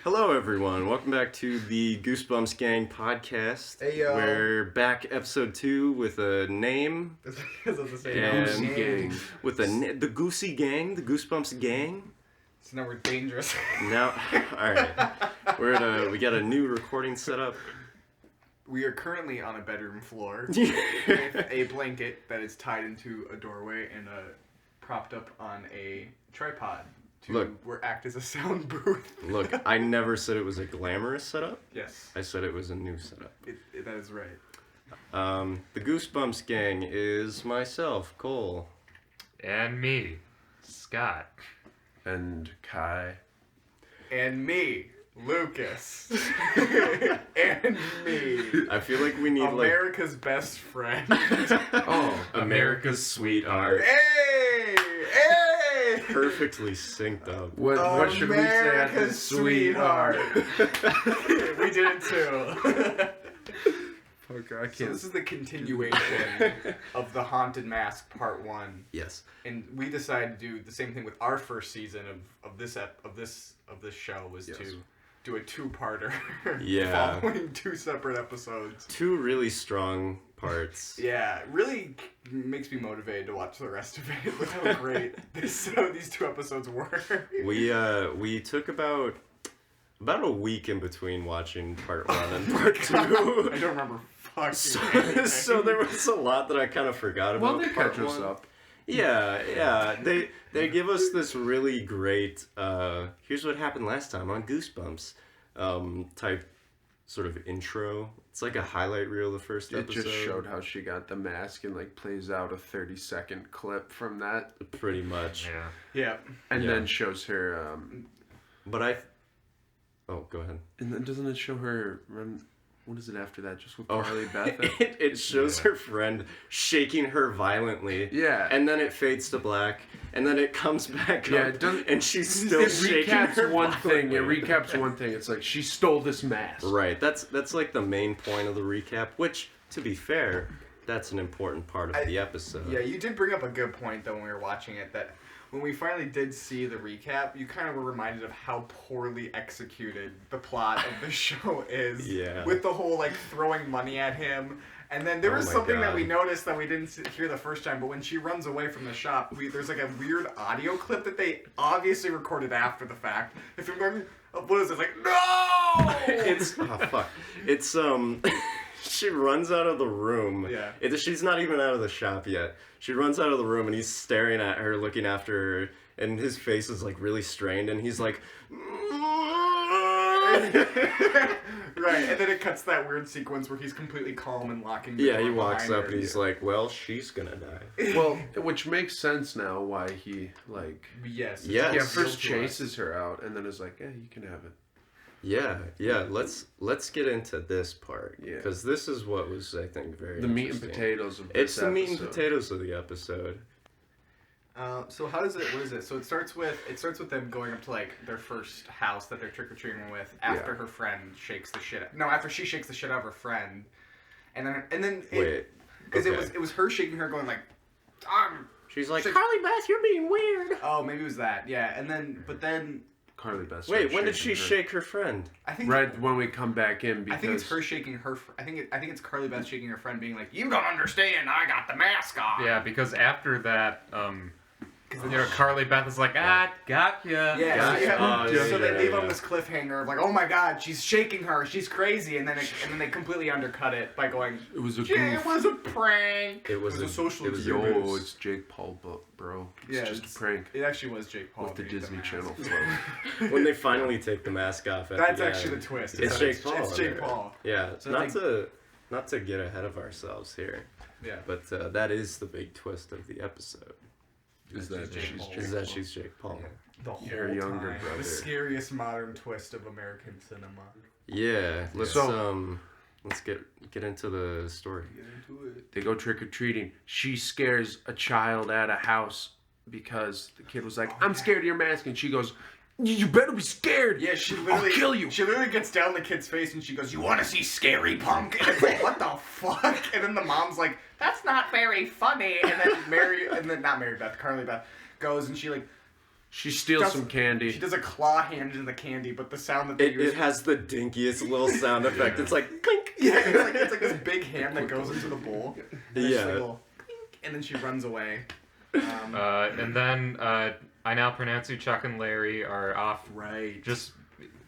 Hello everyone, welcome back to the Goosebumps Gang podcast. Hey yo. We're back episode 2 with a name. Because of the same And gang. With the Goosey Gang, the Goosebumps Gang. So now we're dangerous. Now, alright, we got a new recording setup. We are currently on a bedroom floor with a blanket that is tied into a doorway and propped up on a tripod to act as a sound booth. Look, I never said it was a glamorous setup. Yes. I said it was a new setup. That is right. The Goosebumps Gang is myself, Cole. And me, Scott. And Kai. And me, Lukas. And me. I feel like we need America's best friend. America's sweetheart. Hey! Hey! Perfectly synced up. What should we say at this sweetheart? We did it too. Okay, I can't. So this is the continuation of the Haunted Mask Part 1. Yes. And we decided to do the same thing with our first season of this show was to do a two-parter. Yeah. Following 2 separate episodes. 2 really strong parts. Yeah, it really makes me motivated to watch the rest of it. Look how great these 2 episodes were. We took about a week in between watching part 1 and part 2. I don't remember fucking so there was a lot that I kind of forgot about. Well, they catch us up. Yeah. They give us this really great here's what happened last time on Goosebumps type sort of intro. It's like a highlight reel of the first episode. It just showed how she got the mask and plays out a 30-second clip from that. Pretty much. Yeah. And then shows her But oh, go ahead. And then doesn't it show her run? What is it after that? Just with Carly Beth? It shows her friend shaking her violently. Yeah. And then it fades to black. And then it comes back up. And she's still shaking her one thing. It violently. recaps one thing. It's like, she stole this mask. Right. That's like the main point of the recap, which, to be fair, that's an important part of the episode. Yeah, you did bring up a good point, though, when we were watching it, that when we finally did see the recap, you kind of were reminded of how poorly executed the plot of the show is. Yeah. With the whole, throwing money at him. And then there was something that we noticed that we didn't hear the first time, but when she runs away from the shop, there's a weird audio clip that they obviously recorded after the fact. If you're going, what is it? No! It's she runs out of the room. Yeah. She's not even out of the shop yet. She runs out of the room and he's staring at her, looking after her, and his face is really strained, and he's like, Right, and then it cuts that weird sequence where he's completely calm and locking the door he walks behind up her. and he's like, well, she's gonna die. Well, which makes sense now why he, Yes. Yeah, first chases her out and then is like, you can have it. Yeah. Let's get into this part. Yeah. Because this is what was, I think, very the meat and interesting. potatoes of this It's the meat and episode. potatoes of the episode. So how does it? What is it? So it starts with them going up to their first house that they're trick or treating with after her friend shakes the shit. After she shakes the shit out of her friend, and then because it was her shaking her going she's like, Carly Beth, you're being weird. Oh, maybe it was that. Yeah, but then Carly Beth. Wait, when did she shake her friend? I think right when we come back in. Because I think it's her shaking her. I think it's Carly Beth shaking her friend, being like, "You don't understand. I got the mask on." Yeah, because after that, Carly Beth is like, got ya. Yeah. So they leave on yeah. this cliffhanger of oh my god, she's shaking her, she's crazy, and then they completely undercut it by going, it was a goof. It was a prank. It was a social experiment. Yo, it's Jake Paul, bro. It's just a prank. It actually was Jake Paul with the Disney Channel mask. flow. When they finally take the mask off at That's the actually end. the twist. It's Jake Paul. It's Jake Paul. Yeah, So not to get ahead of ourselves here. Yeah. But that is the big twist of the episode. Is that Jake Paul. Is that she's Jake Paul. Yeah. The whole Your younger time. brother. The scariest modern twist of American cinema. Yeah, let's So- let's get into the story. They go trick-or-treating. She scares a child at a house because the kid was like, I'm scared of your mask. And she goes, you better be scared. Yeah, she literally... I'll kill you. She literally gets down the kid's face and she goes, you want to see scary, punk? And it's like, what the fuck? And then the mom's like, that's not very funny. And then Carly Beth goes and she like... She steals some candy. She does a claw hand into the candy, but the sound that they use... It has the dinkiest little sound effect. It's like, clink. Yeah, it's like this big hand that goes into the bowl. And it's Yeah. just like a little clink, and then she runs away. And then I now pronounce you Chuck and Larry are off Right. just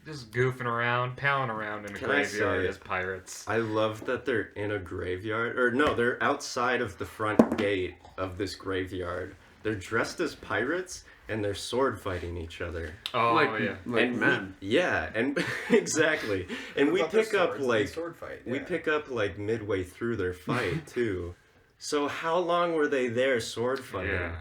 goofing around, palling around in a Can I graveyard say- as pirates. I love that they're in a graveyard. Or no, they're outside of the front gate of this graveyard. They're dressed as pirates and they're sword fighting each other. Oh, like yeah. And men. And exactly. And we About their pick up swords, like they sword fight. we yeah. pick up like midway through their fight too. So how long were they there sword fighting? Yeah.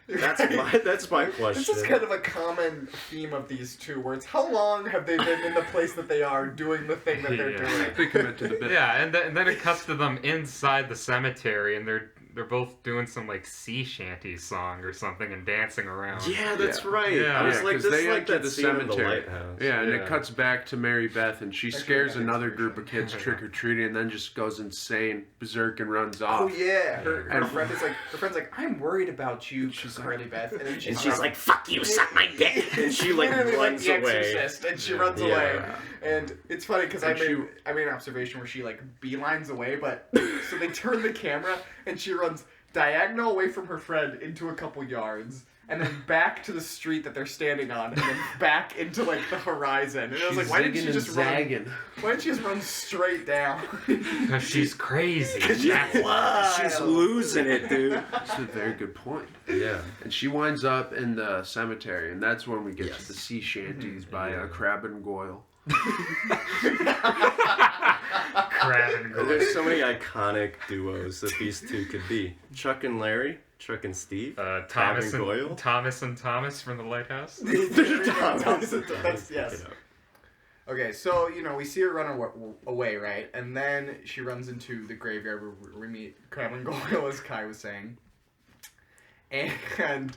That's my question. This is kind of a common theme of these two words. How long have they been in the place that they are doing the thing that they're Yeah. doing? They commit to the bit. Yeah, and then it cuts to them inside the cemetery, and they're both doing some like sea shanty song or something and dancing around. Yeah, that's Yeah. right. Yeah. I was Yeah, like, 'cause this they is like enter that the scene in the cemetery. lighthouse. Yeah, and it cuts back to Mary Beth, and she scares Actually, another group of kids trick-or-treating, and then just goes insane, berserk, and runs off. Oh yeah, her And- friend's like, I'm worried about you, Carly Beth, and then And she's like, "Fuck you, suck my dick," and she like literally like runs the away. Exorcist, and she runs Yeah. away. And it's funny because I And made an observation where she like beelines away, but so they turn the camera and she runs diagonal away from her friend into a couple yards. And then back to the street that they're standing on, and then back into like the horizon. And I was like, why didn't she just run? Why didn't she just run straight down? Because she's crazy. She's losing it, dude. That's a very good point. Yeah. And she winds up in the cemetery, and that's when we get Yes. to the sea shanties by Crab and Goyle. Crab and Goyle. There's so many iconic duos that these two could be. Chuck and Larry, Chuck and Steve, Crab Thomas and Goyle. and Thomas and Thomas from the lighthouse. Thomas and Thomas, Pick yes. it up. Okay, so, we see her run away, right? And then she runs into the graveyard where we meet Crab and Goyle, as Kai was saying. And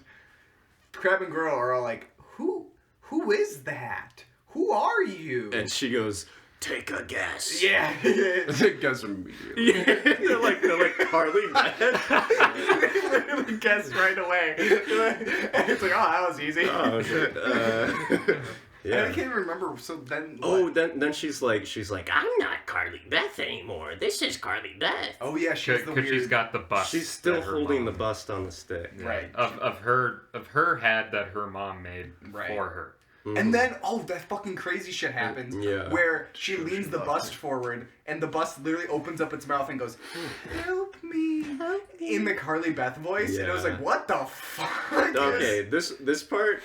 Crab and Goyle are all like, who is that? Who are you? And she goes, "Take a guess." Yeah. It goes immediately. Yeah. they're like Carly Beth. They literally guessed right away. And it's like, oh, that was easy. Oh shit. And I Yeah. can't remember, so then... Oh, what? then she's like, I'm not Carly Beth anymore. This is Carly Beth. Oh, yeah, she's the Because weird... she's got the bust. She's still that her holding mom- the bust on the stick. Yeah, Right. Of her head that her mom made Right. for her. And then, that fucking crazy shit happens. Yeah. Where she leans the bust forward, and the bust literally opens up its mouth and goes, "Help me," in the Carly Beth voice. And it was Yeah. like, what the fuck? Okay, this part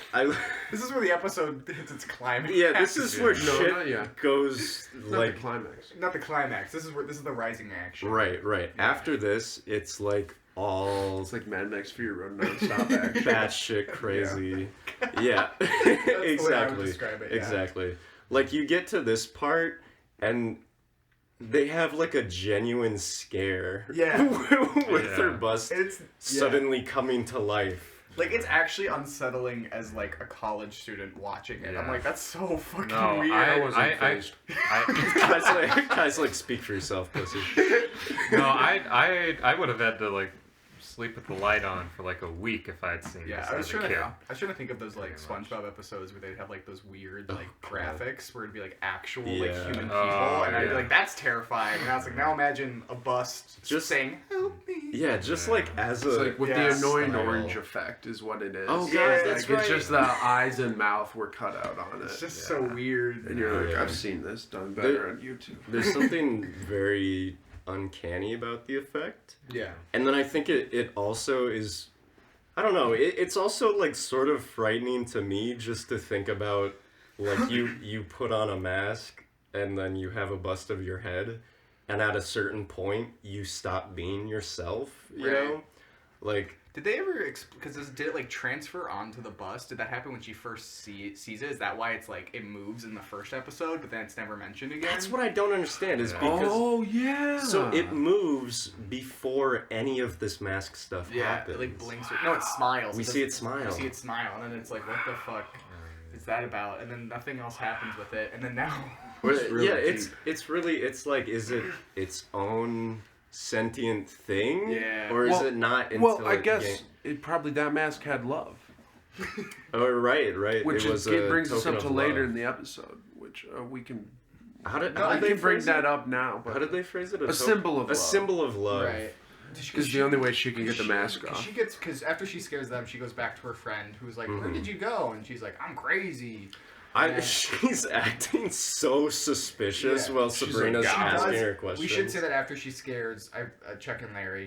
This is where the episode hits its climax. yeah, this is where No, shit not yet. goes Not like the climax. Not the climax. This is the rising action. right. After this, it's like all It's like Mad Max Fury Road non-stop action. batshit crazy. Yeah, the way I would exactly. describe it, yeah. Exactly. Like you get to this part and they have like a genuine scare. Yeah. with Yeah. their bust It's suddenly coming to life. like it's actually unsettling as like a college student watching it. I'm Yeah. like, that's so fucking No, weird. I wasn't phased. guys, like speak for yourself, pussy. I would have had to like sleep with the light on for like a week if I'd seen Yeah, this I was as a trying kid. to think of those like SpongeBob episodes where they'd have like those weird like God. graphics where it'd be like actual like Yeah. human people, Oh, and I'd be yeah. like, that's terrifying. And I was like, now imagine a bust Just- saying, "Help me." Yeah, just Yeah. like as It's a like with Yeah, the annoying style. orange effect is what it is. Oh, God, Yeah, that's like, right. It's just the eyes and mouth were cut out on It's it. just so weird. And you're like, Yeah. I've seen this done better on YouTube. There's something very uncanny about the effect. Yeah. And then I think it also is, I don't know, it's also like sort of frightening to me just to think about like you put on a mask and then you have a bust of your head and at a certain point you stop being yourself, you Right. know? Like Did they ever, because did it like transfer onto the bus? Did that happen when she first sees it? Is that why it's like, it moves in the first episode, but then it's never mentioned again? That's what I don't understand, is because... Oh, yeah. So it moves before any of this mask stuff happens. It like blinks. No, it smiles. We see it smile. We see it smile, and then it's like, what the fuck is that about? And then nothing else happens with it, and then now... Really it's really, it's like, is it its own sentient thing? Yeah. Or is it not until I guess it probably, that mask had love. Oh, right. Which it brings us up to later love. in the episode, which we can... How did we they can bring phrase that it? up now. But How did they phrase it? a symbol of a love. symbol of love. Right. Because the only way she can get the mask off. Because after she scares them, she goes back to her friend who's like, where did you go? And she's like, I'm crazy. She's acting so suspicious while She's Sabrina's like, asking her questions. We should say that after she scares Chuck and Larry,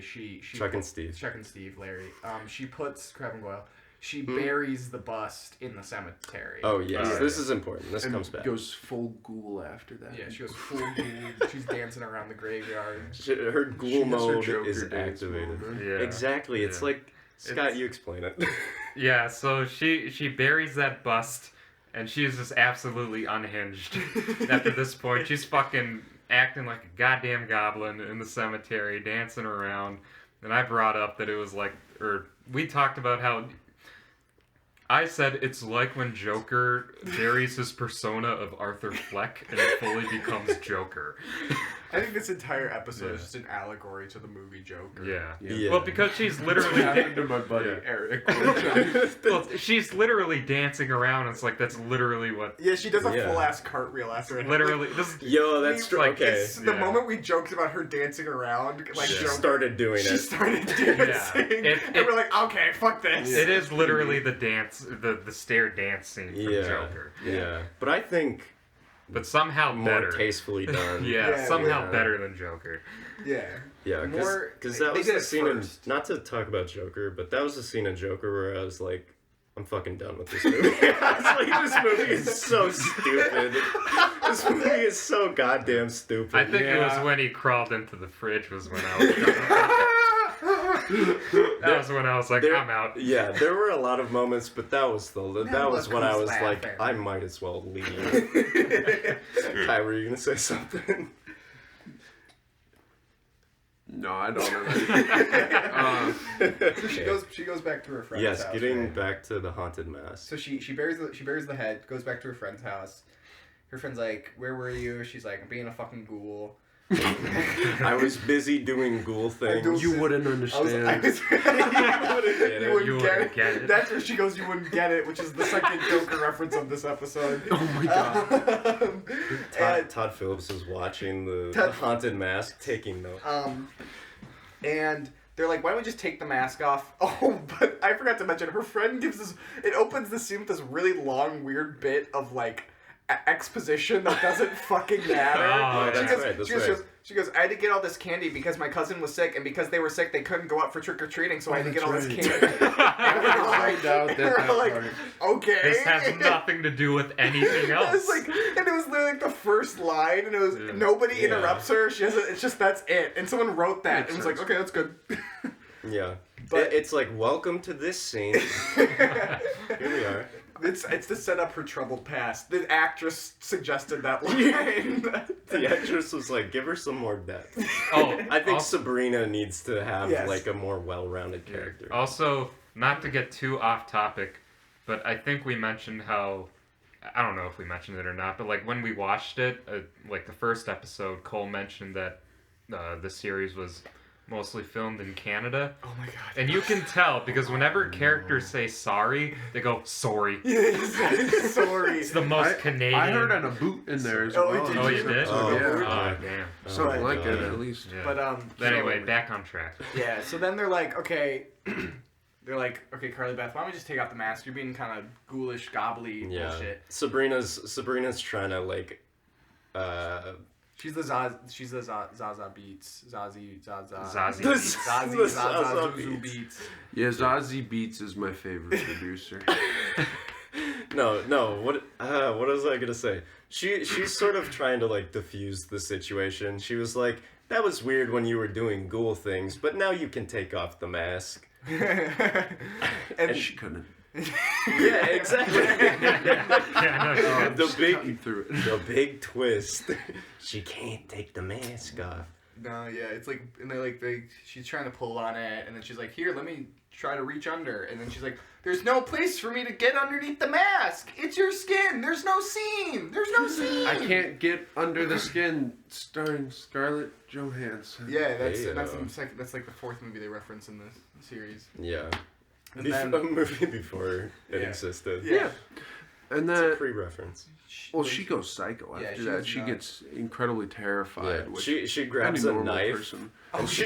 Chuck and Steve, Larry. She puts Crab and Goyle. She buries the bust in the cemetery. Oh yes, this is important. This comes back. Goes full ghoul after that. Yeah, she goes full ghoul. She's dancing around the graveyard. Her ghoul mode Joker is dance activated. mode, Yeah. Exactly. It's like Scott. You explain it. Yeah, so she buries that bust, and she is just absolutely unhinged after this point. She's fucking acting like a goddamn goblin in the cemetery, dancing around. And I brought up that it was like, or we talked about how I said it's like when Joker buries his persona of Arthur Fleck and fully becomes Joker. I think this entire episode is just an allegory to the movie Joker. Yeah. Well, because she's literally... happened to my buddy Eric. Well, she's literally dancing around. It's like, that's literally what... Yeah, she does a full-ass cartwheel after it. Literally. Yo, that's true. like, Okay. The moment we joked about her dancing around, like She Joker, started doing she it. started dancing. It- and we're like, okay, fuck this. It is literally the dance, the stair dance scene from Joker. Yeah. But I think But somehow more better. tastefully done. Yeah, somehow better than Joker. Yeah. Yeah, because that they was did the it scene in, first. not to talk about Joker, but that was the scene in Joker where I was like, I'm fucking done with this movie. I was like, this movie is so stupid. This movie is so goddamn stupid. I think it was when he crawled into the fridge was when I was done. That was when I was like, I'm out. Yeah, there were a lot of moments, but that was when I was like, laughing. I might as well leave. Kai, were you gonna say something? No, I don't know. So she goes back to her friend's Yes, house. getting right? back to the haunted mask. So she buries the head, goes back to her friend's house. Her friend's like, "Where were you?" She's like, "I'm being a fucking ghoul." I was busy doing ghoul things. You wouldn't understand. You wouldn't get get it. it. That's where she goes, "You wouldn't get it," which is the second Joker reference of this episode. Oh my god. Todd Phillips was watching the haunted mask, taking notes. And they're like, why don't we just take the mask off? Oh, but I forgot to mention, her friend gives this, it opens the scene with this really long, weird bit of, like, exposition that doesn't fucking matter. Oh, that's right. She goes, I had to get all this candy because my cousin was sick, and because they were sick, they couldn't go out for trick-or-treating, so I had to get all this candy. And we were like, okay. This has nothing to do with anything else. It's like, and it was literally like the first line, and it was nobody interrupts her. She has it's just that's it. And someone wrote that and was like, okay, that's good. Yeah, But- it's like, welcome to this scene. Here we are. It's to set up her troubled past. The actress suggested that line. The actress was like, give her some more depth. Oh, I think also, Sabrina needs to have Yes. like a more well-rounded character. also, not to get too off topic, but I think we mentioned how, I don't know if we mentioned it or not, but like when we watched it, like the first episode, Cole mentioned that the series was mostly filmed in Canada. Oh my god. And you can tell because whenever characters say sorry, they go sorry. Sorry. It's the most Canadian. I heard on a boot in there as Oh, well. did Oh, you did? Oh, yeah. Oh, damn. Something Oh, like God. it, at least. Yeah. But Anyway, back on track. yeah. So then they're like, okay. They're like, okay, Carly Beth, why don't we just take off the mask? You're being kind of ghoulish, gobbly Yeah, bullshit. Sabrina's trying to like, She's the Zaza Beats. Zazie Zaza. Zazie The Beetz. Zazie The Zaza Zaza Zuzu Beats. Beats. Yeah, Zazie Beetz is my favorite producer. no, what was I gonna say? She's sort of trying to like diffuse the situation. She was like, that was weird when you were doing ghoul things, but now you can take off the mask. and she couldn't. Yeah, exactly. Yeah, no, The big twist. She can't take the mask off. No, yeah, it's like, and she's trying to pull on it, and then she's like, here, let me try to reach under, and then she's like, there's no place for me to get underneath the mask. It's your skin. There's no seam. I can't get under the skin. Starring Scarlett Johansson. Yeah, that's like the fourth movie they reference in this series. Yeah. And then, a movie before it existed. Yeah. And It's then a pre-reference. well, she goes psycho after that. She gets incredibly terrified. Yeah. She grabs a knife and she.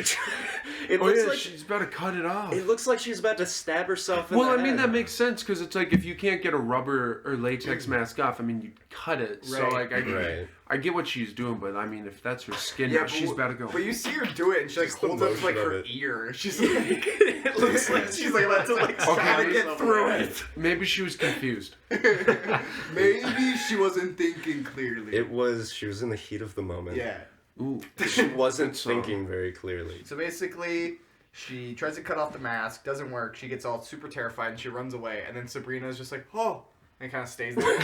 It oh looks yeah, like she's about to cut it off. It looks like she's about to stab herself in well, the I mean head. that makes sense because it's like if you can't get a rubber or latex mask off, I mean you cut it. So like I get what she's doing, but I mean if that's her skin, now she's about to go. But you see her do it, and she like holds up to like her ear. She's like, it looks like she's like about to like trying to get through it. Maybe she was confused. Maybe she wasn't thinking clearly. She was in the heat of the moment. Yeah. Ooh. She wasn't thinking very clearly. So basically, she tries to cut off the mask, doesn't work. She gets all super terrified and she runs away. And then Sabrina's just like, oh, and kind of stays there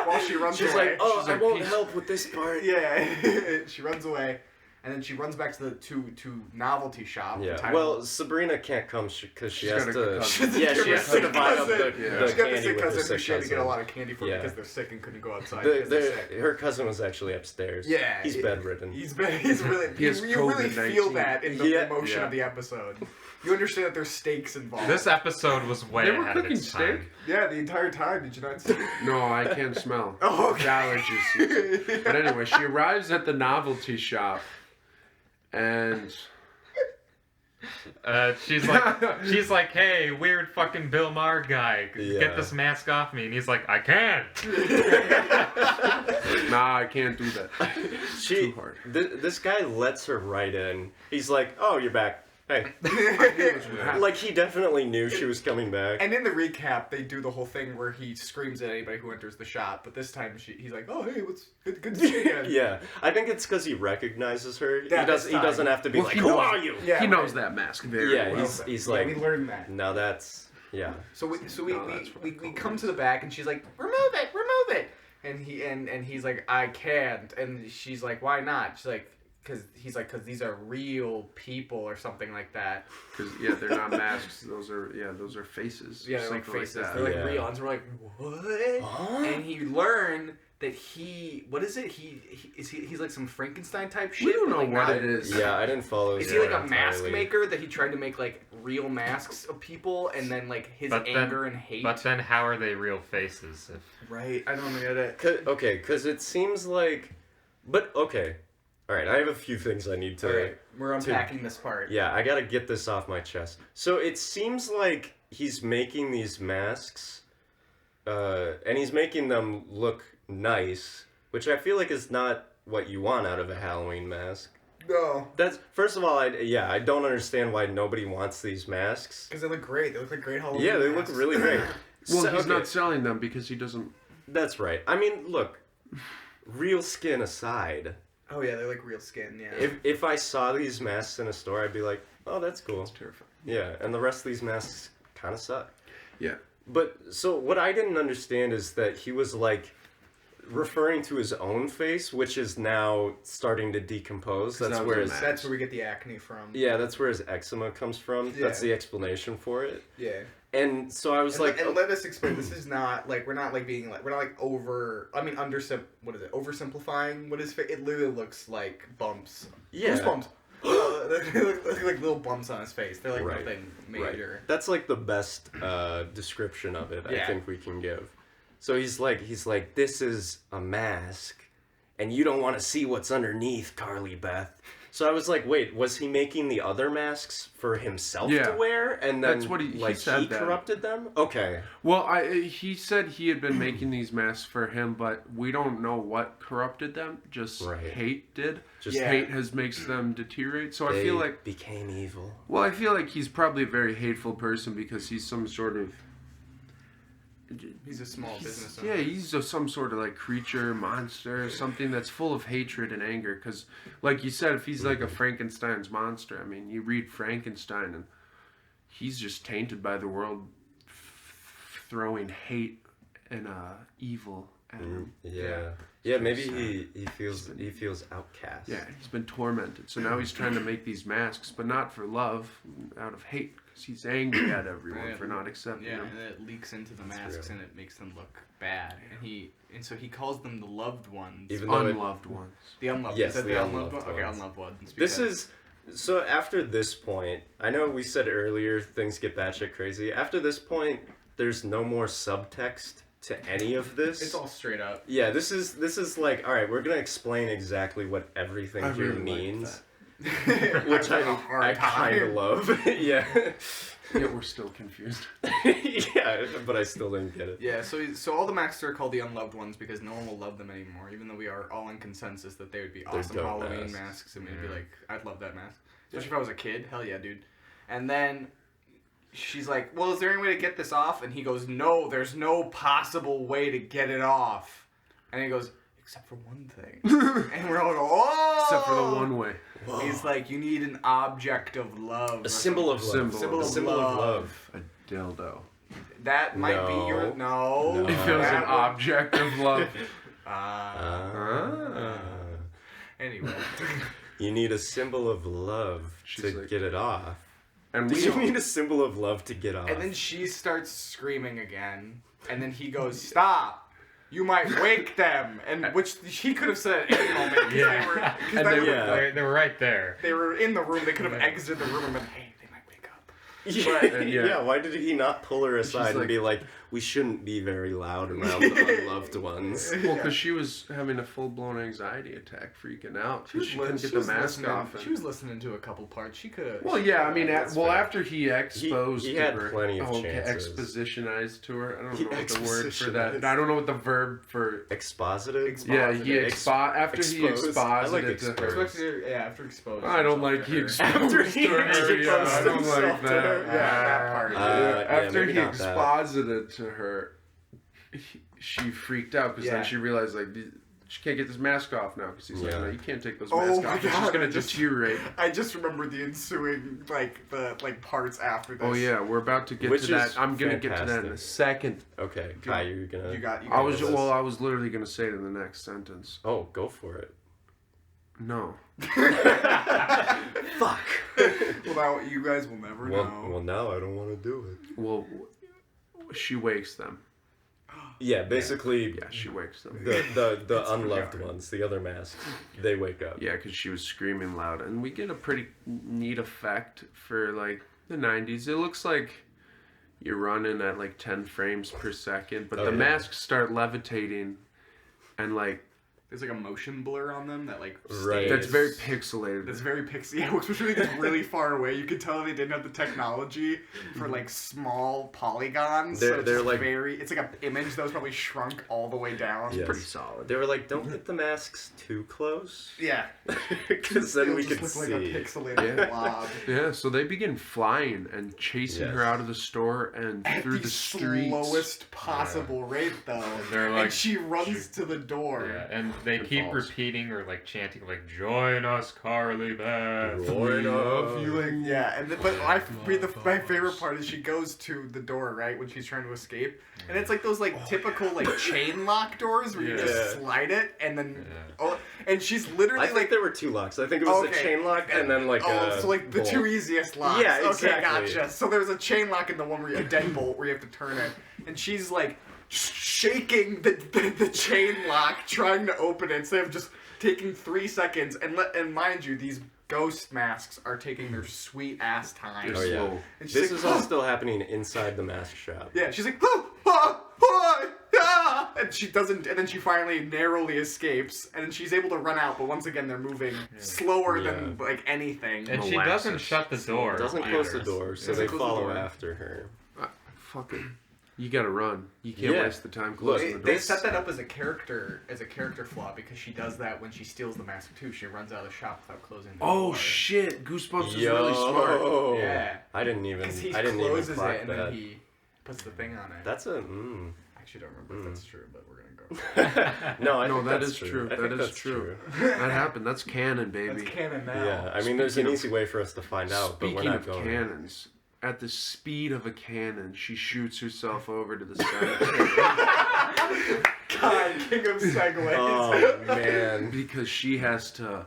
while she runs She's away. like, oh, She's I like, won't "Peace." help with this part. Yeah. She runs away. And then she runs back to the to novelty shop. Yeah. Well, Sabrina can't come because she has got a to. cousin. Yeah, she has to divide up the She got the candy sick with her cousin who sick she had to get a cousin. lot of candy for because they're sick and couldn't go outside. Her cousin was actually upstairs. Yeah, he's bedridden. He's really. He has you really feel COVID-19. that in the emotion of the episode. You understand that there's stakes involved. This episode was way They were ahead of cooking its time. steak? Yeah, the entire time. Did you not see? No, I can't smell. Oh, okay. Allergies. But anyway, she arrives at the novelty shop, and she's like, hey, weird fucking Bill Maher guy, get this mask off me, and he's like, I can't. nah, I can't do that. Too hard. This guy lets her right in. He's like, oh, you're back. Hey. Like, he definitely knew she was coming back. And in the recap, they do the whole thing where he screams at anybody who enters the shop, but this time he's like, oh, hey, what's good to see you again. Yeah. I think it's because he recognizes her. Yeah, he doesn't have to be like, who are you? Yeah, he knows that mask very well. Yeah, he's like, we learned that. Now that's, yeah. So we come to the back, and she's like, remove it. And he's like, I can't. And she's like, why not? She's like, because these are real people or something like that. Because they're not masks. Those are faces. Yeah, they're like something faces. that. They're like real. And so we're like, what? Huh? And you learn that what is it? He's like some Frankenstein type shit. We don't know like, what it is. Yeah, I didn't follow. Is he like a mask maker that he tried to make like real masks of people, and then like his anger and hate? But then how are they real faces? Right, I don't get it. Okay, because it seems like, but okay. All right, I have a few things I need to... Alright, we're unpacking this part. Yeah, I gotta get this off my chest. So it seems like he's making these masks, and he's making them look nice, which I feel like is not what you want out of a Halloween mask. No. That's, first of all, I don't understand why nobody wants these masks. Because they look great. They look like great Halloween Yeah, they masks. look really great. Well, he's not selling them because he doesn't... That's right. I mean, look, real skin aside... Oh yeah, they're like real skin, yeah. If I saw these masks in a store, I'd be like, oh, that's cool. It's terrifying. Yeah, and the rest of these masks kind of suck. Yeah. But, so what I didn't understand is that he was like referring to his own face, which is now starting to decompose. That's where we get the acne from. Yeah, that's where his eczema comes from. Yeah. That's the explanation for it. Yeah. And so I was like... And let us explain, this is not, like, we're not oversimplifying what his face, it literally looks like bumps. Yeah. Goosebumps. They look like little bumps on his face. They're like nothing major. Right. That's like the best description of it, I think we can give. So he's like, this is a mask, and you don't want to see what's underneath, Carly Beth. So I was like, wait, was he making the other masks for himself to wear? And then that's what he he corrupted them? Okay. Well, he said he had been making these masks for him, but we don't know what corrupted them. Just hate did. Hate makes them deteriorate. So I feel like... became evil. Well, I feel like he's probably a very hateful person because he's some sort of... He's a small business owner. Yeah, he's some sort of like creature, monster, something that's full of hatred and anger. Because, like you said, if he's like a Frankenstein's monster, I mean, you read Frankenstein and he's just tainted by the world, throwing hate and evil at him. Yeah, maybe he feels outcast. Yeah, he's been tormented. So now he's trying to make these masks, but not for love, out of hate, because he's angry at everyone for not accepting him. And it leaks into the masks real. and it makes them look bad. And so he calls them the loved ones. Even though Unloved ones. The unloved. Yes, Is that the unloved unloved one? Okay, ones. unloved ones. This is so. After this point, I know we said earlier things get batshit crazy. After this point, there's no more subtext to any of this. It's all straight up. Yeah, this is like, all right, we're gonna explain exactly what everything I here really like means, Which which I kind of love. Yeah. Yet we're still confused. Yeah, but I still didn't get it. Yeah, so all the masks are called the unloved ones because no one will love them anymore, even though we are all in consensus that they would be awesome dope Halloween masks and we'd be like, I'd love that mask. Especially if I was a kid. Hell yeah, dude. And then she's like, well, is there any way to get this off? And he goes, no, there's no possible way to get it off. And he goes, except for one thing. And we're all going, oh! Except for the one way. Whoa. He's like, you need an object of love. A symbol of love. Symbol A of symbol love. of love. A dildo. That might be your... No. No. He feels That an would- object of love. Anyway. You need a symbol of love She's to like- get it off. And Did we you don't- need a symbol of love to get off? And then she starts screaming again. And then he goes, stop. You might wake them. And which he could have said at any moment. 'Cause Yeah. They were, 'cause And they, they, were, Yeah. they were right there. they were in the room. They could have exited the room and been, hey, they might wake up. yeah, and yeah. yeah, why did he not pull her aside and like- be like, we shouldn't be very loud around the unloved ones? Well, because she was having a full-blown anxiety attack, freaking out. Because she couldn't get the mask off. She was listening to a couple parts. She could have. Well, yeah, I mean, That's fair. after he exposed He to had her, plenty of chances. expositionized to her. I don't He know what the word for that. expositionized. I don't know what the verb for. Exposited? Yeah, he after he Exposed. I like exposited to her. exposed. After exposed. I don't like he After exposed he to her. Yeah, I exposed don't himself like to her. that. Yeah, that part. After maybe he not that. exposited to her, she freaked out because Yeah. then she realized like she can't get this mask off now because he's like, Yeah. no, you can't take those Oh masks my off. She's God, gonna I just- deteriorate. I just remembered the ensuing parts after this. Oh yeah, we're about to get Which to is that. I'm gonna get to that in a fantastic. second. Okay, Kai, you're gonna... You got. I was this. I was literally gonna say it in the next sentence. Oh, go for it. No. Fuck! Well, now you guys will never know. Well, now I don't want to do it. Well, she wakes them. Yeah, basically, Yeah, she wakes them. the unloved ones, the other masks, they wake up. Yeah, because she was screaming loud, and we get a pretty neat effect for like the 90s. It looks like you're running at like 10 frames per second, but Oh, the yeah. masks start levitating, and like There's like a motion blur on them that like Right. stays. that's very pixelated. That's very pixie. Yeah, especially it's really far away. You could tell they didn't have the technology for like small polygons. They're- so it's they're just like- very. It's like an image that was probably shrunk all the way down. Yes. pretty solid. They were like, don't get the masks too close, Yeah. because then It'll we just could look see. like a pixelated Yeah. blob. Yeah, so they begin flying and chasing Yes. her out of the store and At through the the streets. slowest possible rate, though. They're like- and she runs to the door. Yeah, and they And keep falls. repeating or like chanting like "Join us, Carly Beth." Join us. Yeah, and but my favorite part is she goes to the door right when she's trying to escape, and it's like those like typical like chain lock doors where you Yeah. just slide it and then Yeah. and she's literally I think like there were two locks. I think it was the Okay. chain lock and then like a so like the bolt. two easiest locks. Yeah, Okay, exactly. gotcha. So there's a chain lock in the one where you, a deadbolt where you have to turn it, and she's like shaking the chain lock trying to open it instead of just taking 3 seconds. And mind you, these ghost masks are taking their sweet ass time. Oh yeah. Slow. And she's This like, is all still happening inside the mask shop. Yeah, she's like, ah, ah, ah, ah, and she doesn't, and then she finally narrowly escapes, and then she's able to run out, but once again, they're moving slower than like anything. And she Molasses. doesn't shut the door. Doesn't close the door, so Doesn't they close the follow door. after her. Fucking, you gotta run. You can't Yeah. waste the time Look, closing the door. They set that up as a character flaw because she does that when she steals the mask too. She runs out of the shop without closing the door. Oh shit! Goosebumps is really smart. Yeah. I didn't even. Because he I didn't even closes clock it and that. then he puts the thing on it. That's a. I actually don't remember if that's true, but we're gonna go. No, I No, think that that's is true. true. I That think is that's true. That happened. That's canon, baby. That's canon now. Yeah, I mean, there's an Speaking of- easy way for us to find out, but we're Speaking not of going. cannons, at the speed of a cannon, she shoots herself over to the cemetery. God, king of segues. Oh, man. Because she has to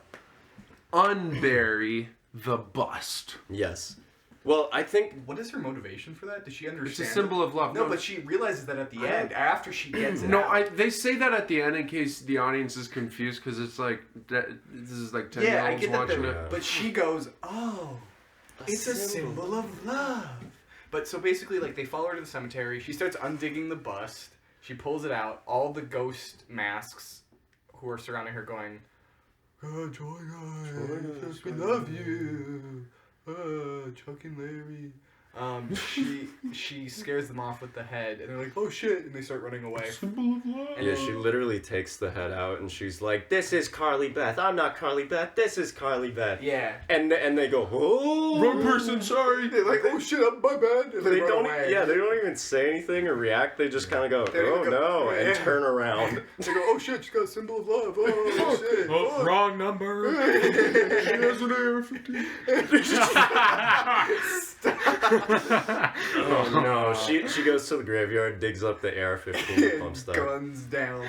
unbury the bust. Yes. Well, I think... What is her motivation for that? Does she understand? It's a symbol of love. No, but she realizes that at the end, after she gets it out. They say that at the end in case the audience is confused, because it's like, this is like 10 year I olds get that. watching it. But she goes, oh, it's a symbol of love. But so basically, like, they follow her to the cemetery. She starts undigging the bust. She pulls it out. All the ghost masks who are surrounding her going, oh, Joy Guys, we love you. Chuck and Larry. She scares them off with the head, and they're like, oh shit, and they start running away. Symbol of love. Yeah, she literally takes the head out, and she's like, this is Carly Beth. I'm not Carly Beth. This is Carly Beth. Yeah. And they go, oh. Wrong person, sorry. They're like, oh shit, my bad. And They run don't. away. Yeah, they don't even say anything or react. They just kind of go, They oh go, no, and yeah. turn around. They go, oh shit, she got a symbol of love. Oh shit. Oh, wrong number. She has an AR-15. Oh no, she goes to the graveyard, digs up the AR-15 pump stuff. Guns down.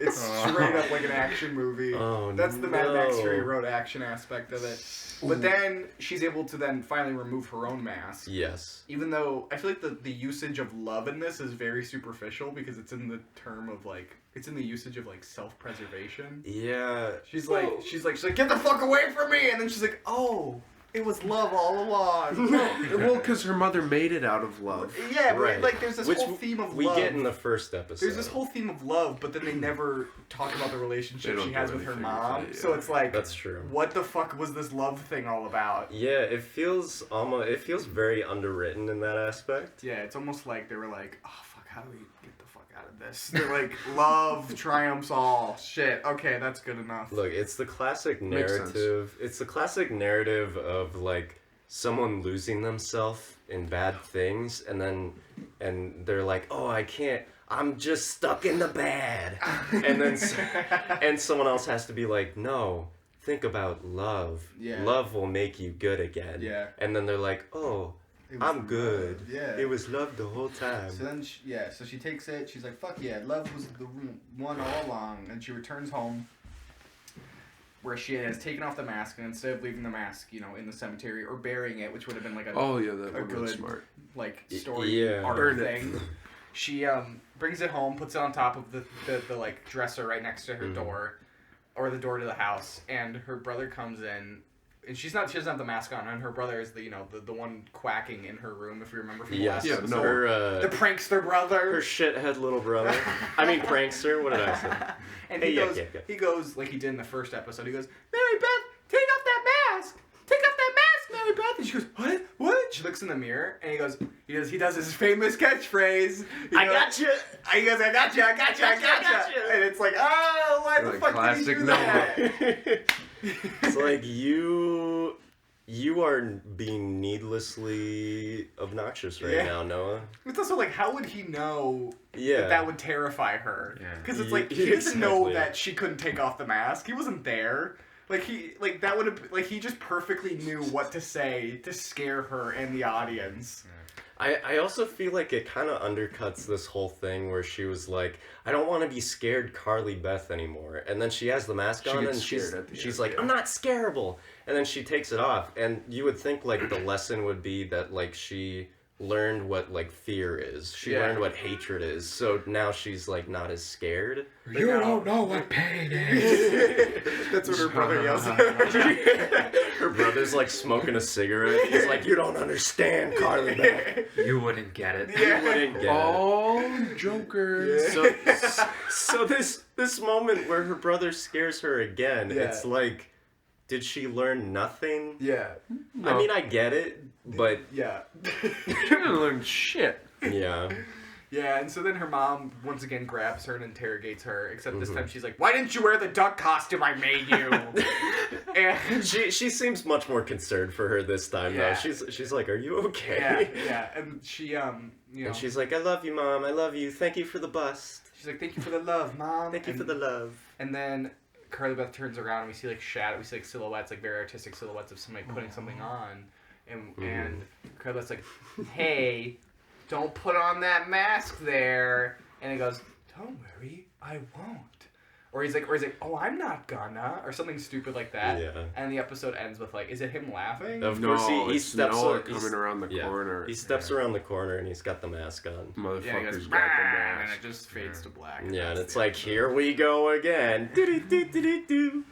It's straight up like an action movie. Oh, That's the Mad Max no. Fury Road action aspect of it. But then she's able to then finally remove her own mask. Yes. Even though I feel like the usage of love in this is very superficial because it's in the term of like it's in the usage of like self-preservation. Yeah. She's like get the fuck away from me, and then she's like, oh, it was love all along. Well, because her mother made it out of love. Yeah, but Right. like there's this Which whole theme of we love. get in the first episode. There's this whole theme of love, but then they never talk about the They relationship don't she has do with her anything mom. with it, So yeah. it's like, That's true. what the fuck was this love thing all about? Yeah, it feels very underwritten in that aspect. Yeah, it's almost like they were like, oh fuck, how do we get the fuck out of this? They're like, love triumphs all. Shit, okay, that's good enough. Look, it's the classic Makes sense. narrative. It's the classic narrative of like someone losing themselves in bad things, and they're like, oh, I can't. I'm just stuck in the bad. And then and someone else has to be like, no, think about love. Yeah. Love will make you good again. Yeah. And then they're like, oh, It was I'm good. love, yeah. It was love the whole time. So then, so she takes it. She's like, "Fuck yeah, love was the one all along." And she returns home, where she has taken off the mask, and instead of leaving the mask, in the cemetery or burying it, which would have been like a Oh, yeah, that would a have been good smart. like story Yeah. art Burn it. thing. She brings it home, puts it on top of the like dresser right next to her door, or the door to the house, and her brother comes in. And she doesn't have the mask on, and her brother is the one quacking in her room, if you remember from the Yes. last Yeah, episode. no. Her, The prankster brother. her shithead little brother. I mean, prankster. What did I say? And Hey, he goes like he did in the first episode. He goes, Mary Beth, take off that mask. Take off that mask, Mary Beth. And she goes, what? What? She looks in the mirror, and he does his famous catchphrase. I got you. He goes, I got you. And it's like, oh, why the Like fuck did he classic do Noah. that? It's like you are being needlessly obnoxious right Yeah. now, Noah. It's also like, how would he know Yeah. that would terrify her? Yeah. Because it's like, he doesn't know Exactly. that she couldn't take off the mask. He wasn't there. That would have, he just perfectly knew what to say to scare her and the audience. I also feel like it kind of undercuts this whole thing where she was like, I don't want to be scared Carly Beth anymore. And then she has the mask She on gets and she's scared at the end, like, yeah. I'm not scareable. And then she takes it off. And you would think like the lesson would be that like she learned what like fear is. She Yeah. learned what hatred is. So now she's like not as scared. You don't know what pain is. That's what her brother yells at. Her brother's like smoking a cigarette. He's like, you don't understand, Carly Beth. You wouldn't get it. You wouldn't get it. Oh, Joker. So this moment where her brother scares her again, Yeah. it's like, did she learn nothing? Yeah. I mean, I get it, but Yeah. She didn't learn shit. yeah. Yeah, and so then her mom once again grabs her and interrogates her, except this time she's like, why didn't you wear the duck costume I made you? And She seems much more concerned for her this time Yeah. though. She's like, are you okay? yeah, and she, And she's like, I love you, Mom. I love you. Thank you for the bust. she's like, thank you for the love, Mom. Thank you for the love. And then Carly Beth turns around and we see like silhouettes, like very artistic silhouettes of somebody putting something on. and Carla's like, hey, don't put on that mask there. And he goes, don't worry, I won't. Or he's like, oh, I'm not gonna, or something stupid like that. Yeah. And the episode ends with like, is it him laughing? Of course, he steps coming around the corner. He steps around the corner and he's got the mask on. Motherfucker's got the and mask. it just fades to black. Yeah, and it's like, here we go again. Boom!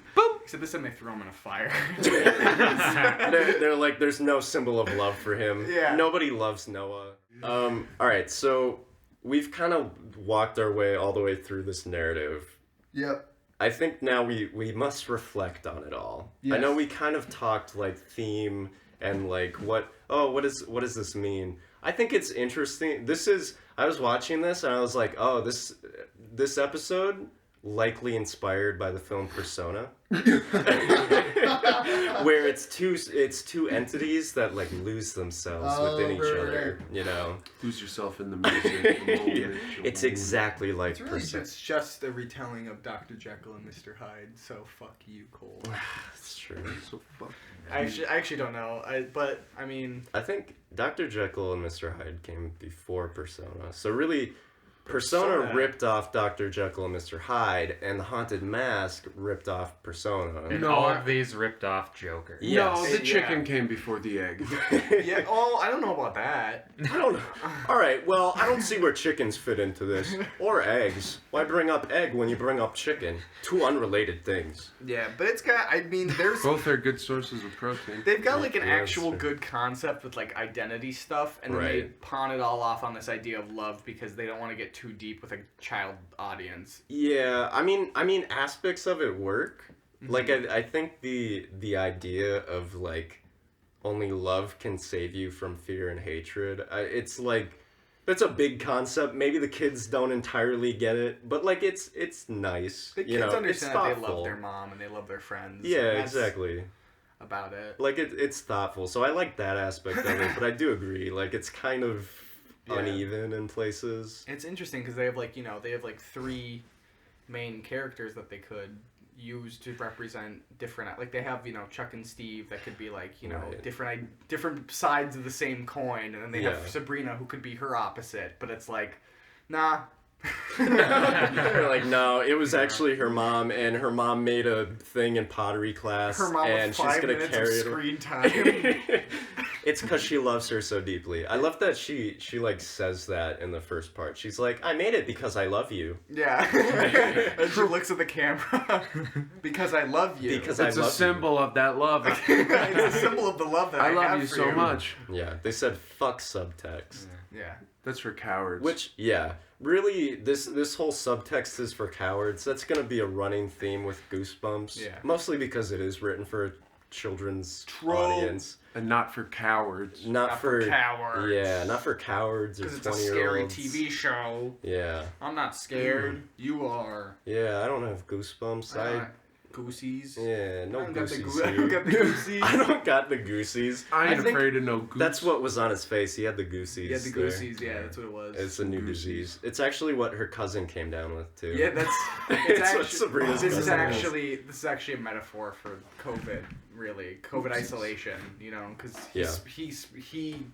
Except this time they throw him in a fire. they're like, there's no symbol of love for him. Yeah. Nobody loves Noah. All right, so we've kind of walked our way all the way through this narrative. Yep. I think now we must reflect on it all. Yes. I know we kind of talked like theme and like what does this mean? I think it's interesting. I was watching this and I was like, oh, this episode likely inspired by the film Persona. Where it's two entities that like lose themselves within each other, you know. Lose yourself in the music. The moment, It's exactly like It's really Persona. just a retelling of Dr. Jekyll and Mr. Hyde, so fuck you, Cole. That's true. So fuck. I actually don't know, but I mean... I think Dr. Jekyll and Mr. Hyde came before Persona. So really, Persona ripped off Dr. Jekyll and Mr. Hyde, and The Haunted Mask ripped off Persona. And all of these ripped off Joker. Yes. No, the chicken came before the egg. Yeah, oh, I don't know about that. I don't know. All right, well, I don't see where chickens fit into this. Or eggs. Why bring up egg when you bring up chicken? Two unrelated things. Yeah, but it's got, I mean, there's... Both are good sources of protein. They've got like an Yeah, that's actual true. good concept with like identity stuff, and then they Right. pawn it all off on this idea of love because they don't want to get too deep with a child audience. Yeah, I mean, aspects of it work. Mm-hmm. Like, I think the idea of, like, only love can save you from fear and hatred, it's, like, that's a big concept. Maybe the kids don't entirely get it, but, like, it's nice. The kids you know, understand it's that thoughtful. they love their mom and they love their friends. Yeah, and that's exactly. about it. Like, it's thoughtful. So I like that aspect of it, but I do agree. Like, it's kind of uneven in places. It's interesting because they have like, you know, they have like 3 main characters that they could use to represent different, like they have, you know, Chuck and Steve that could be like, you know, Right. different sides of the same coin, and then they have Sabrina who could be her opposite, but it's like, nah. They're like, no, it was actually her mom, and her mom made a thing in pottery class, Her mom and with she's 5 gonna minutes carry of it. screen time. It's because she loves her so deeply. I love that she like says that in the first part. She's like, I made it because I love you. Yeah. And she looks at the camera. Because I love you. Because It's I a love symbol of that love. It's a symbol of the love that I I love have you for so much. you. Yeah, they said fuck subtext. Yeah. That's for cowards. Which, yeah, really, this whole subtext is for cowards. That's gonna be a running theme with Goosebumps. Yeah. Mostly because it is written for a children's audience. and not for cowards. Not for cowards. Yeah, not for cowards or Because it's a 20-year-olds. scary TV show. Yeah. I'm not scared. You are. Yeah, I don't have goosebumps. Goosies. Yeah, no I don't got the goosies. I don't got the goosies. I don't got the goosies. I ain't I think afraid of no goose. That's what was on his face. He had the goosies. Yeah, the there. goosies. Yeah, that's what it was. It's a new disease. It's actually what her cousin came down with too. Yeah, that's. It's what Sabrina's This is cousin is. actually a metaphor for COVID. Really, COVID isolation. You know, because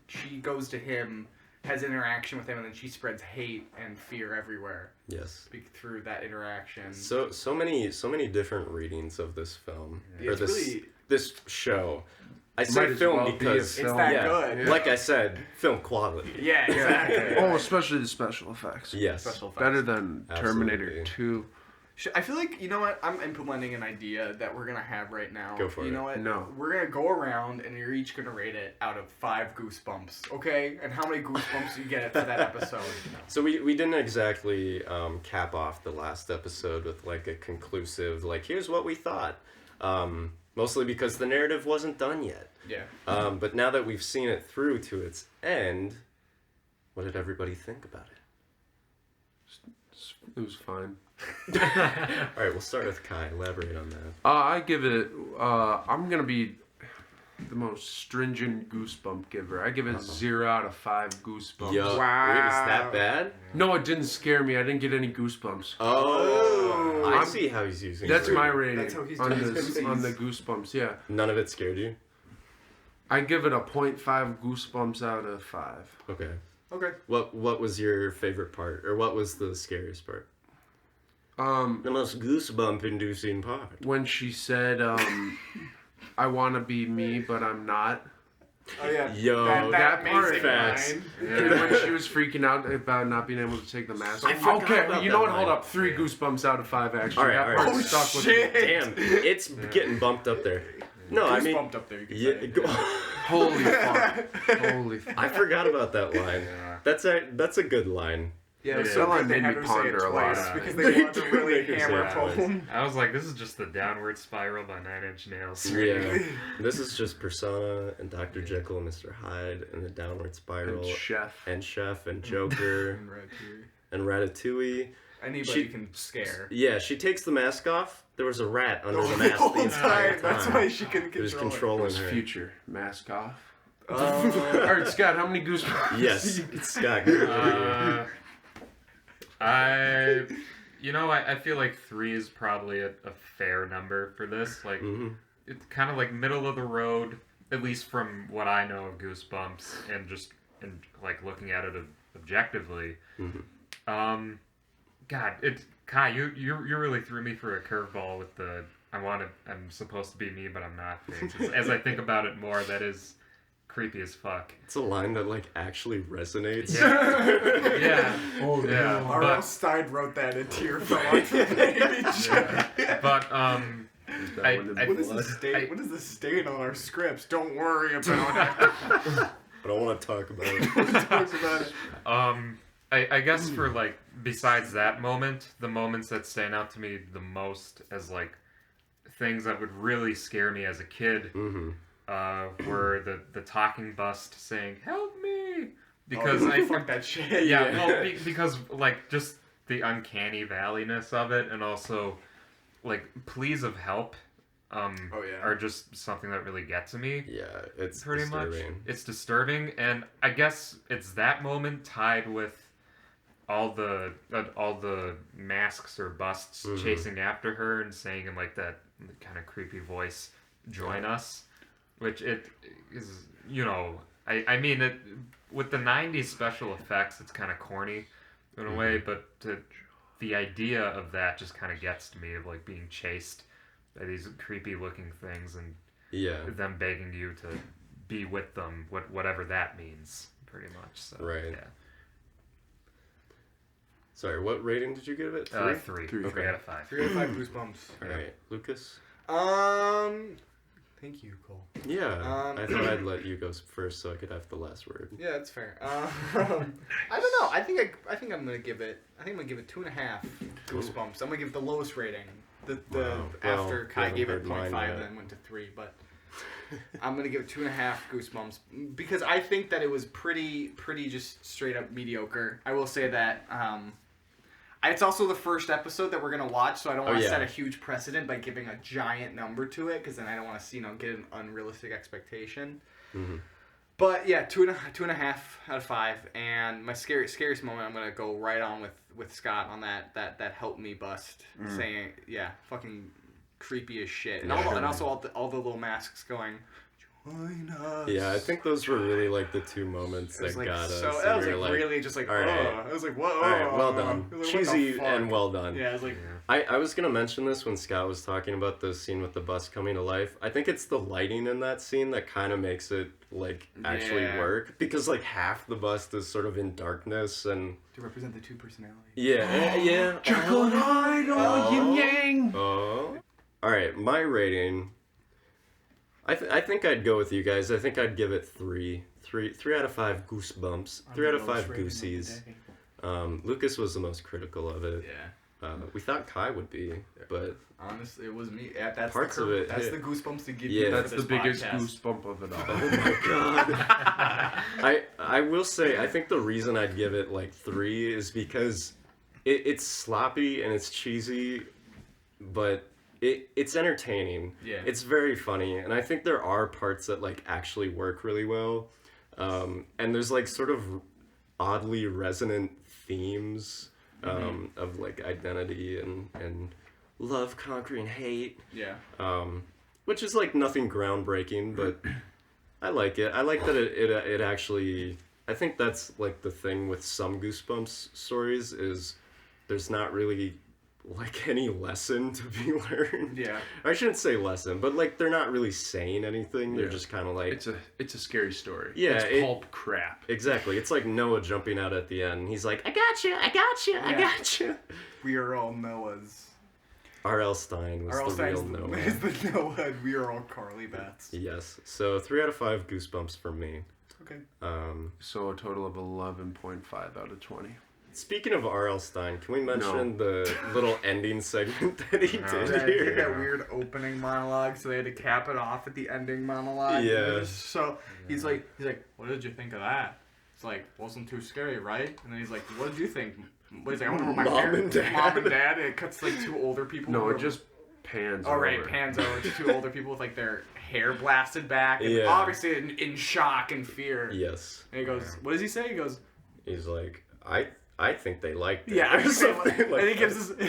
she goes to him, has interaction with him, and then she spreads hate and fear everywhere. Yes. Through that interaction. So many different readings of this film Yeah, or it's this really- this show. I Might say as film well be a because it's film. that yeah, good. like I said, film quality. Yeah, exactly. Oh, especially the special effects. Yes. Special effects. Better than Terminator Absolutely. 2. I feel like, you know what, I'm implementing an idea that we're going to have right now. Go for You it. know what? No. We're going to go around and you're each going to rate it out of 5 goosebumps, okay? And how many goosebumps do you get for that episode? So we didn't exactly cap off the last episode with like a conclusive like here's what we thought. Mostly because the narrative wasn't done yet. Yeah. But now that we've seen it through to its end, what did everybody think about it? It was fine. All right, we'll start with Kai. Elaborate on that. I give it. I'm gonna be the most stringent goosebump giver. I give it 0 out of 5 goosebumps. Yo, Wow. wait, is that bad? No, it didn't scare me. I didn't get any goosebumps. Oh, I I'm- see how he's using. That's it. my rating That's how he's on doing his the things. on the goosebumps. Yeah. None of it scared you. I give it a 0.5 goosebumps out of 5. Okay. Okay. What was your favorite part, or what was the scariest part? The most goosebump-inducing part. When she said, I want to be me, but I'm not. Oh yeah. Yo, that part, amazing facts. line. And when she was freaking out about not being able to take the mask I off. forgot Okay, about you know that what? Hold line. up. 3 goosebumps out of 5, actually. All right, that all right. part Oh, stuck with shit. me. Damn, it's getting bumped up there. No, I mean, Bumped up there. You could yeah, say. Holy fuck. Holy fuck. I forgot about that line. Yeah. That's a good line. Yeah, It so is. good they Made me had her say it ponder a lot. twice because They they wanted to do really make her say hammer it twice. home. I was like, this is just the downward spiral by 9 Inch Nails. Yeah, this is just Persona and Dr. Jekyll and Mr. Hyde and the Downward Spiral And Chef. and Chef and Joker and Ratatouille. Anybody She- can scare. Yeah, she takes the mask off. There was a rat under the mask the entire time. That's why she couldn't It was control controlling It's her. future. Mask off. it. Alright, Scott, how many goosebumps? Yes, Scott. go over I feel like 3 is probably a fair number for this. Like, here. Mhm. it's kind of like middle of the road, at least from what I know of Goosebumps, and like looking at it objectively. Mhm. God, Kai, you really threw me for a curveball with the I'm supposed to be me, but I'm not thing. As I think about it more, that is creepy as fuck. It's a line that like actually resonates. Yeah. Oh, Yeah. R.L. But, Stein wrote that and tear fell off the page. but What is the stain? What is the stain on our scripts? Don't worry about it. But I want to talk about it. Talks about it. I guess for like besides that moment, the moments that stand out to me the most as like things that would really scare me as a kid Mm-hmm. were the talking bust saying "Help me" because fuck that shit. yeah, well, because like just the uncanny valleyness of it, and also like pleas of help are just something that really get to me. Yeah, it's Pretty disturbing. much, it's disturbing, and I guess it's that moment tied with all the masks or busts Mhm. chasing after her and saying in like that kind of creepy voice, "Join us," which it is, I mean it with the '90s special effects, it's kind of corny in a way, but the idea of that just kind of gets to me, of like being chased by these creepy looking things and Yeah. them begging you to be with them, whatever that means, pretty much. So, Right. Yeah. Sorry, what rating did you give it? 3? 3. 3. 3 out of 5. 3 out of 5 goosebumps. All right, Lucas. Thank you, Cole. Yeah, I thought I'd let you go first so I could have the last word. Yeah, that's fair. I don't know. I think I'm gonna give it. I think I'm gonna give it 2.5 goosebumps. I'm gonna give it the lowest rating. Wow. After Well, Kai we gave haven't it heard 0.5 mine and yet. then went to 3, but I'm gonna give it 2.5 goosebumps because I think that it was pretty just straight up mediocre. I will say that. It's also the first episode that we're gonna watch, so I don't want to set a huge precedent by giving a giant number to it, because then I don't want to get an unrealistic expectation. Mm-hmm. But yeah, 2.5 out of 5, and my scariest moment, I'm gonna go right on with Scott on that help me bust, saying fucking creepy as shit, and also all the little masks going, join us. Yeah, I think those were really like the two moments that got us. So and that was we were like really just like, all right. I was like, whoa. All right, well done. I was like, what the Cheesy fuck? and well done. Yeah, I was like, I was going to mention this when Scott was talking about the scene with the bus coming to life. I think it's the lighting in that scene that kind of makes it like actually work, because like half the bust is sort of in darkness and to represent the two personalities. yeah. Jekyll and Hyde, oh, yin yang. Oh. All right, my rating. I think I'd go with you guys. I think I'd give it 3 out of 5 goosebumps. 3 out of 5 goosies. Lucas was the most critical of it. Yeah. We thought Kai would be, but Honestly, it was me. That's Parts the of it That's hit. the goosebumps to give Yeah, you. That's for the this biggest podcast. goosebump of it all. oh my god. I will say, I think the reason I'd give it like 3 is because it's sloppy and it's cheesy, but it's entertaining. Yeah. It's very funny, and I think there are parts that like actually work really well. And there's like sort of oddly resonant themes of like identity and love conquering hate. Yeah. Which is like nothing groundbreaking, but I like it. I like that it actually. I think that's like the thing with some Goosebumps stories is there's not really like any lesson to be learned. Yeah. I shouldn't say lesson, but like they're not really saying anything. They're just kind of like It's a scary story. Yeah, it's pulp crap. Exactly. It's like Noah jumping out at the end. He's like, I got you, I got you, I got you. We are all Noahs. R.L. Stein was R.L. the real Stein's Noah. is the Noah, and we are all Carly Beths. Yes. So 3 out of 5 Goosebumps for me. Okay. So a total of 11.5 out of 20. Speaking of R.L. Stein, can we mention the little ending segment that he did Yeah, he here? did that weird opening monologue, so they had to cap it off at the ending monologue. Yeah. So he's like, what did you think of that? It's like, wasn't too scary, right? And then he's like, what did you think? What is it? I wonder what my Mom and Dad. Mom and Dad. And it cuts like 2 older people. No, who it are- just pans Oh right, over. pans over to 2 older people with like their hair blasted back, and Yeah. obviously in shock and fear. Yes. And he goes, what does he say? He goes, He's like, I think they liked it. yeah, or something like and he that. gives this.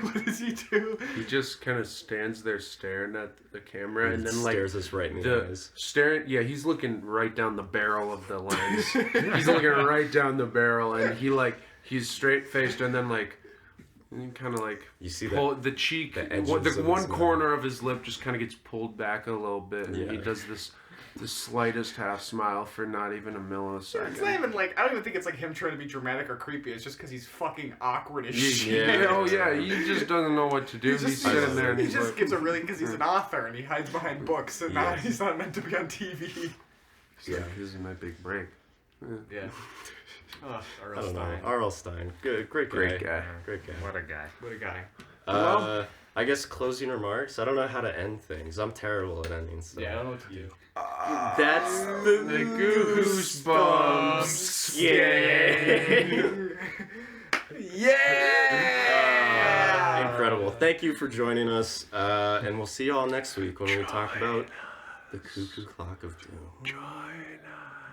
What does he do? He just kind of stands there staring at the camera, and then like stares us right in the eyes. staring. Yeah, he's looking right down the barrel of the lens. He's looking right down the barrel, and he's straight faced, and then like kind of like You see pull that? the cheek, the edges the of his one mouth. corner of his lip just kind of gets pulled back a little bit, and he Yeah. does the slightest half smile for not even a millisecond. It's not even like, I don't even think it's like him trying to be dramatic or creepy. It's just because he's fucking awkward as shit. Yeah. Oh yeah, he just doesn't know what to do. He's sitting there and he he's just like, gives a really, because he's an author and he hides behind books and Yeah. he's not meant to be on TV. he's like, this is my big break. Yeah. Oh, I don't know. R.L. Stein. Good, great guy. Great guy. Great guy. What a guy. What a guy. I guess closing remarks. I don't know how to end things. I'm terrible at ending stuff. Yeah, I don't know what to do. That's the Goosebumps Gang. Yeah! Incredible. Thank you for joining us, and we'll see you all next week when we talk about the Cuckoo Clock of Doom. Join us.